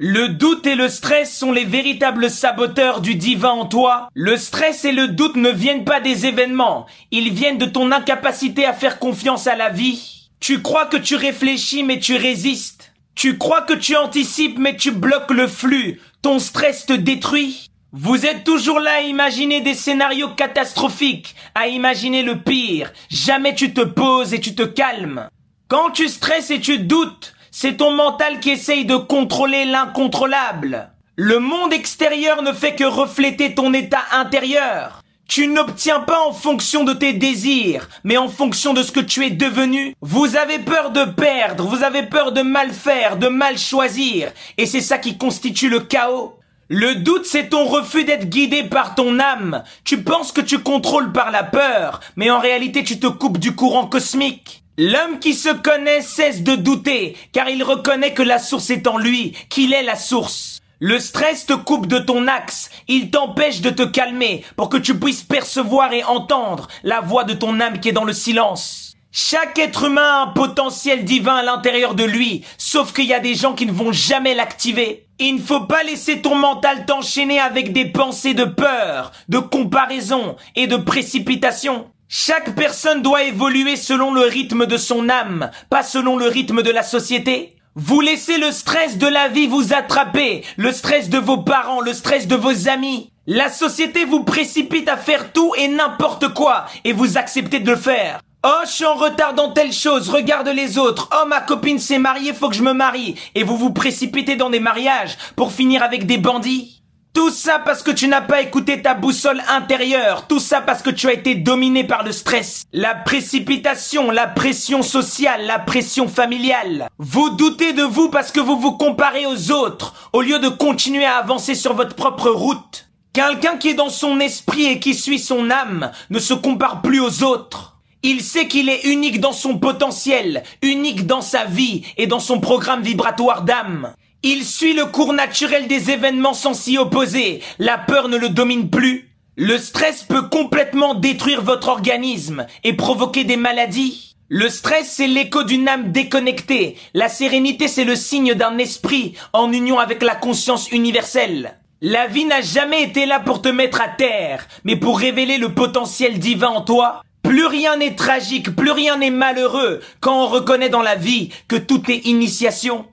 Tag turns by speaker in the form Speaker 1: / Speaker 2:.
Speaker 1: Le doute et le stress sont les véritables saboteurs du divin en toi. Le stress et le doute ne viennent pas des événements, ils viennent de ton incapacité à faire confiance à la vie. Tu crois que tu réfléchis mais tu résistes. Tu crois que tu anticipes mais tu bloques le flux. Ton stress te détruit. Vous êtes toujours là à imaginer des scénarios catastrophiques, à imaginer le pire. Jamais tu te poses et tu te calmes. Quand tu stresses et tu doutes, c'est ton mental qui essaye de contrôler l'incontrôlable. Le monde extérieur ne fait que refléter ton état intérieur. Tu n'obtiens pas en fonction de tes désirs, mais en fonction de ce que tu es devenu. Vous avez peur de perdre, vous avez peur de mal faire, de mal choisir, et c'est ça qui constitue le chaos. Le doute, c'est ton refus d'être guidé par ton âme. Tu penses que tu contrôles par la peur, mais en réalité tu te coupes du courant cosmique. L'homme qui se connaît cesse de douter, car il reconnaît que la source est en lui, qu'il est la source. Le stress te coupe de ton axe, il t'empêche de te calmer, pour que tu puisses percevoir et entendre la voix de ton âme qui est dans le silence. Chaque être humain a un potentiel divin à l'intérieur de lui, sauf qu'il y a des gens qui ne vont jamais l'activer. Il ne faut pas laisser ton mental t'enchaîner avec des pensées de peur, de comparaison et de précipitation. Chaque personne doit évoluer selon le rythme de son âme, pas selon le rythme de la société. Vous laissez le stress de la vie vous attraper, le stress de vos parents, le stress de vos amis. La société vous précipite à faire tout et n'importe quoi, et vous acceptez de le faire. Oh, je suis en retard dans telle chose, regarde les autres. Oh, ma copine s'est mariée, faut que je me marie. Et vous vous précipitez dans des mariages pour finir avec des bandits. Tout ça parce que tu n'as pas écouté ta boussole intérieure. Tout ça parce que tu as été dominé par le stress. La précipitation, la pression sociale, la pression familiale. Vous doutez de vous parce que vous vous comparez aux autres, au lieu de continuer à avancer sur votre propre route. Quelqu'un qui est dans son esprit et qui suit son âme ne se compare plus aux autres. Il sait qu'il est unique dans son potentiel, unique dans sa vie et dans son programme vibratoire d'âme. Il suit le cours naturel des événements sans s'y opposer. La peur ne le domine plus. Le stress peut complètement détruire votre organisme et provoquer des maladies. Le stress, c'est l'écho d'une âme déconnectée. La sérénité, c'est le signe d'un esprit en union avec la conscience universelle. La vie n'a jamais été là pour te mettre à terre, mais pour révéler le potentiel divin en toi. Plus rien n'est tragique, plus rien n'est malheureux quand on reconnaît dans la vie que tout est initiation.